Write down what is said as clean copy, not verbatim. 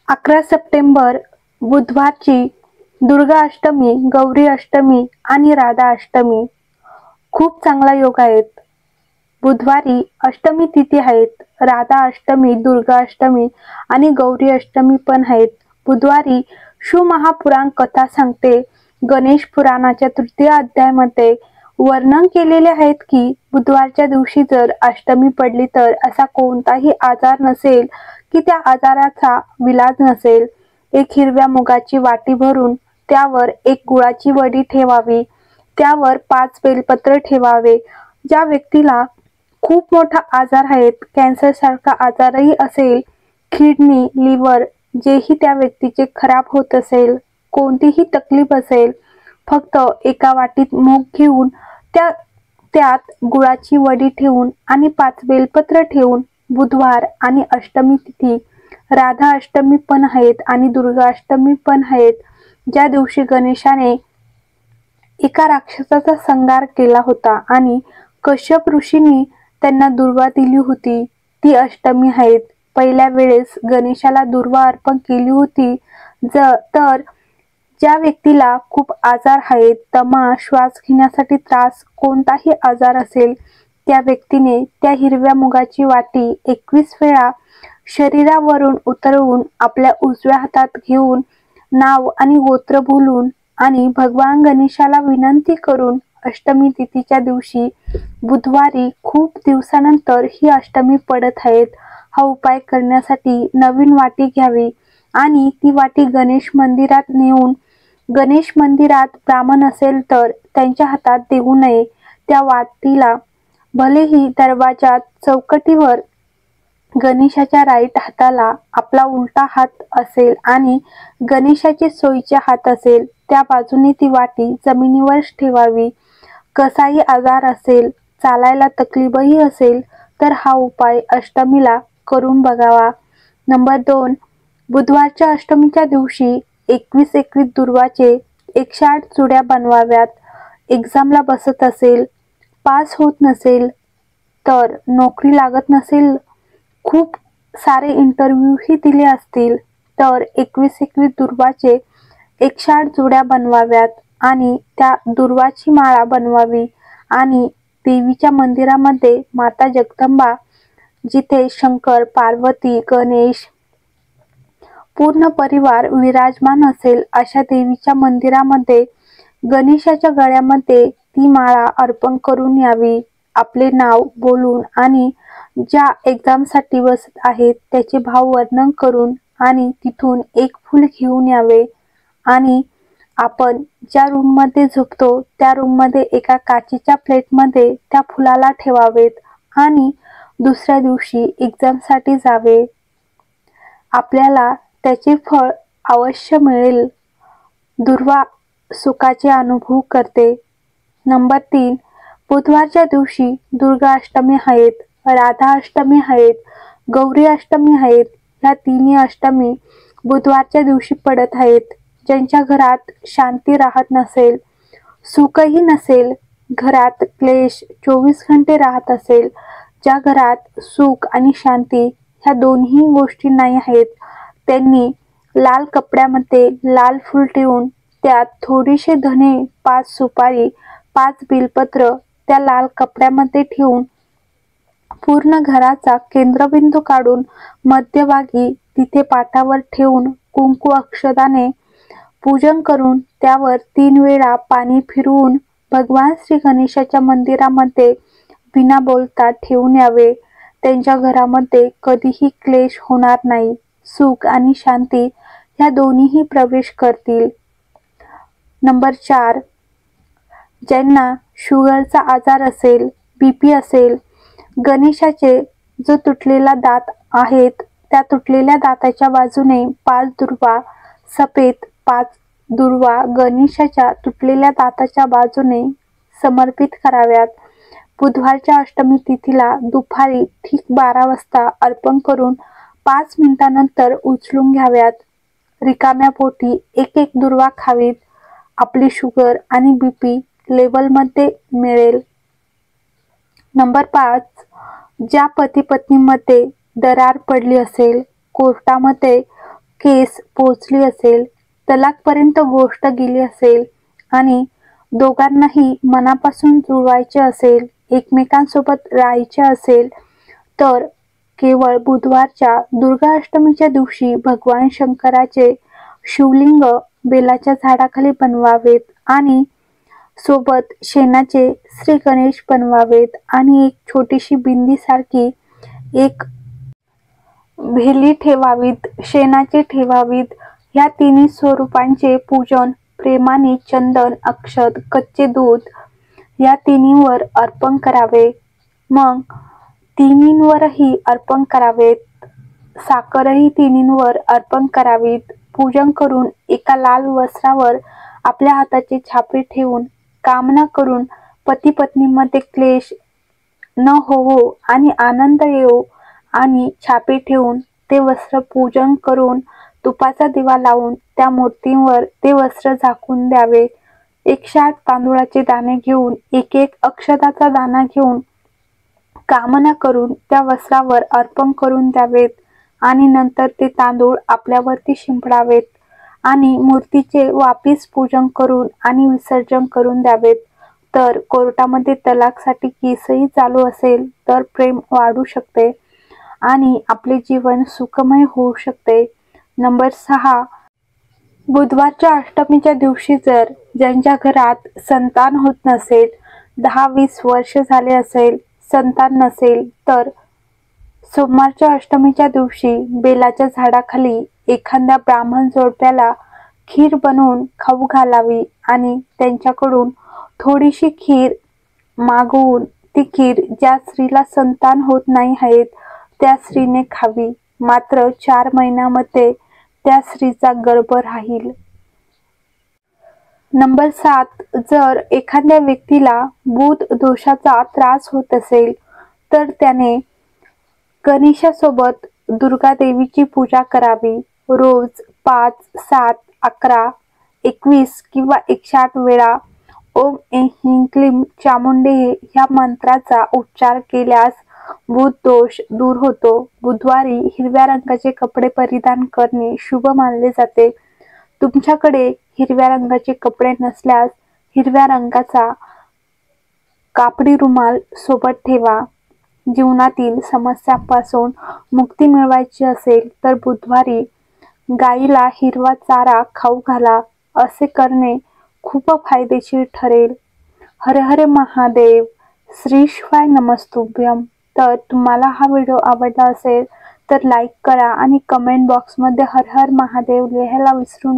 11 September बुधवारची Durga Ashtami, Gauri Ashtami आणि राधा अष्टमी खूप चांगला योग आहेत. बुधवारी अष्टमी तिथी आहेत. राधा अष्टमी, दुर्गा अष्टमी आणि गौरी अष्टमी पण आहेत. बुधवारी शिवमहापुराण कथा सांगते. गणेश पुराणाच्या 3य अध्यायामध्ये वर्णन केलेले आहेत की बुधवारच्या दिवशी जर अष्टमी पडली तर असा कोणताही आजार नसेल की त्या आजाराचा विलाज नसेल. एक हिरव्या मुगाची वाटी भरून त्यावर एक गुळाची वडी ठेवावी. त्यावर 5 बेलपत्र ठेवावे. ज्या व्यक्तीला खूप मोठा आजार आहेत, कॅन्सर सारखा आजारही असेल, किडनी, लिव्हर जेही त्या व्यक्तीचे खराब होत असेल, कोणतीही तकलीफ असेल, फक्त एका वाटीत मूग घेऊन त्यात गुळाची वडी ठेवून आणि 5 बेलपत्र ठेवून बुधवार आणि अष्टमी तिथी, राधा अष्टमी पण आहेत आणि दुर्गा अष्टमी पण आहेत, ज्या दिवशी गणेशाने एका राक्षसाचा संहार केला होता आणि कश्यप ऋषींनी त्यांना दुर्वा दिली होती, ती अष्टमी आहेत. पहिल्या वेळेस गणेशाला दुर्वा अर्पण केली होती. तर ज्या व्यक्तीला खूप आजार आहेत, दमा, श्वास घेण्यासाठी त्रास, कोणताही आजार असेल, त्या व्यक्तीने त्या हिरव्या मुगाची वाटी 21 वेळा शरीरावरून उतरवून आपल्या उजव्या हातात घेऊन नाव आणि गोत्र बोलून आणि भगवान गणेशाला विनंती करून अष्टमी तिथीच्या दिवशी बुधवारी खूप दिवसानंतर ही अष्टमी पडत आहेत, हा उपाय करण्यासाठी नवीन वाटी घ्यावी आणि ती वाटी गणेश मंदिरात नेऊन, गणेश मंदिरात ब्राह्मण असेल तर त्यांच्या हातात देऊ नये. त्या वाटीला भलेही दरवाजात चौकटीवर गणेशाच्या राईट हाताला आपला उलटा हात असेल आणि गणेशाचे सोयीचे हात असेल, त्या बाजूने ती वाटी जमिनीवरच ठेवावी. कसाही आजार असेल, चालायला तकलीफही असेल तर हा उपाय अष्टमीला करून बघावा. नंबर 2, बुधवारच्या अष्टमीच्या दिवशी 21 दुर्वाचे 108 चुड्या बनवाव्यात. एक्झामला बसत असेल, पास होत नसेल, तर नोकरी लागत नसेल, खूप सारे इंटरव्ह्यूही दिले असतील तर 21 दुर्वाचे 108 जुड्या बनवाव्यात आणि त्या दुर्वाची माळा बनवावी आणि देवीच्या मंदिरामध्ये माता जगदंबा, जिथे शंकर, पार्वती, गणेश पूर्ण परिवार विराजमान असेल, अशा देवीच्या मंदिरामध्ये गणेशाच्या गळ्यामध्ये ती माळा अर्पण करून यावी. आपले नाव बोलून आणि ज्या एक्झामसाठी बसत आहेत त्याचे भाव वर्णन करून आणि तिथून एक फूल घेऊन यावे आणि आपण ज्या रूममध्ये झोपतो त्या रूममध्ये एका काचेच्या प्लेटमध्ये त्या फुलाला ठेवावेत आणि दुसऱ्या दिवशी एक्झामसाठी जावे. आपल्याला त्याचे फळ अवश्य मिळेल. दुर्वा सुखाचे अनुभव करते. नंबर 3, बुधवारच्या दिवशी दुर्गा अष्टमी आहेत, राधा अष्टमी आहेत, गौरी अष्टमी आहेत. ह्या तिन्ही अष्टमी बुधवारच्या दिवशी पडत आहेत. ज्यांच्या घरात शांती राहत नसेल, सुखही नसेल, घरात क्लेश 24 घंटे राहत असेल, ज्या घरात सुख आणि शांती ह्या दोन्ही गोष्टी नाही आहेत, त्यांनी लाल कपड्यामध्ये लाल फूल ठेवून त्यात थोडेसे धने, 5 सुपारी, 5 बिलपत्र त्या लाल कपड्यामध्ये ठेवून पूर्ण घराचा केंद्रबिंदू काढून मध्यभागी तिथे पाटावर ठेवून कुंकू अक्षताने पूजन करून त्यावर 3 वेळा पाणी फिरवून भगवान श्री गणेशाच्या मंदिरामध्ये बिना बोलता ठेवून यावे. त्यांच्या घरामध्ये कधीही क्लेश होणार नाही. सुख आणि शांती ह्या दोन्हीही प्रवेश करतील. नंबर 4, ज्यांना शुगरचा आजार असेल, बीपी असेल, गणेशाचे जो तुटलेला दात आहेत त्या तुटलेल्या दाताच्या बाजूने 5 दुर्वा, सफेद 5 दुर्वा गणेशाच्या तुटलेल्या दाताच्या बाजूने समर्पित कराव्यात. बुधवारच्या अष्टमी तिथीला दुपारी ठीक 12 वाजता अर्पण करून 5 मिनिटांनंतर उचलून घ्याव्यात. रिकाम्या पोटी एक दुर्वा खावीत. आपली शुगर आणि बीपी लेवलमध्ये मिळेल. नंबर 5, ज्या पती पत्नीमध्ये दरार पडली असेल, कोर्टामध्ये केस पोहोचली असेल, तलाकपर्यंत गोष्ट गेली असेल आणि दोघांनाही मनापासून जुळवायचे असेल, एकमेकांसोबत राहायचे असेल, तर केवळ बुधवारच्या दुर्गा अष्टमीच्या दिवशी भगवान शंकराचे शिवलिंग बेलाच्या झाडाखाली बनवावेत आणि सोबत शेणाचे श्री गणेश बनवावेत आणि एक छोटीशी बिंदीसारखी एक भेली ठेवावीत, शेणाची ठेवावीत. ह्या तिन्ही स्वरूपांचे पूजन प्रेमाने चंदन, अक्षत, कच्चे दूध या तिन्हीवर अर्पण करावे. मग तिन्हींवरही अर्पण करावेत. साखरही तिन्हींवर अर्पण करावीत. पूजन करून एका लाल वस्त्रावर आपल्या हाताचे छापे ठेवून कामना करून पती पत्नीमध्ये क्लेश न होवो आणि आनंद येवो आणि छापे ठेवून ते वस्त्र पूजन करून तुपाचा दिवा लावून त्या मूर्तीवर ते वस्त्र झाकून द्यावे. 108 तांदूळाचे दाणे घेऊन एक अक्षताचा दाणा घेऊन कामना करून त्या वस्त्रावर अर्पण करून द्यावेत आणि नंतर ते तांदूळ आपल्यावरती शिंपडावेत आणि मूर्तीचे वापिस पूजन करून आणि विसर्जन करून द्यावेत. तर कोर्टामध्ये तलाकसाठी केसही चालू असेल तर प्रेम वाढू शकते आणि आपले जीवन सुखमय होऊ शकते. नंबर 6, बुधवारच्या अष्टमीच्या दिवशी जर ज्यांच्या घरात संतान होत नसेल, 10-20 वर्ष झाले असेल, संतान नसेल, तर सोमवारच्या अष्टमीच्या दिवशी बेलाच्या झाडाखाली एखाद्या ब्राह्मण जोडप्याला खीर बनवून खाऊ घालावी आणि त्यांच्याकडून थोडीशी खीर मागवून ती खीर ज्या स्त्रीला संतान होत नाही आहेत त्या स्त्रीने खावी. मात्र 4 महिन्यामध्ये त्या स्त्रीचा गर्भ राहील. नंबर 7, जर एखाद्या व्यक्तीला बुध दोषाचा त्रास होत असेल तर त्याने गणेशासोबत दुर्गा देवीची पूजा करावी. रोज 5, 7, 11, 21 किंवा 108 वेळा ओम ऐं ह्रीं क्लीं चामुंडे ह्या मंत्राचा उच्चार केल्यास बुध दोष दूर होतो. बुधवारी हिरव्या रंगाचे कपडे परिधान करणे शुभ मानले जाते. तुमच्याकडे हिरव्या रंगाचे कपडे नसल्यास हिरव्या रंगाचा कापडी रुमाल सोबत ठेवा. जीवनातील समस्यांपासून मुक्ती मिळवायची असेल तर बुधवारी गाईला हिरवा चारा खाऊ घाला. असे करणे खूप फायदेशीर ठरेल. हर हर महादेव. श्री शिवाय नमस्तुभ्यम. तर तुम्हाला हा व्हिडिओ आवडला असेल तर लाईक करा आणि कमेंट बॉक्समध्ये हर हर महादेव लिहायला विसरू नका.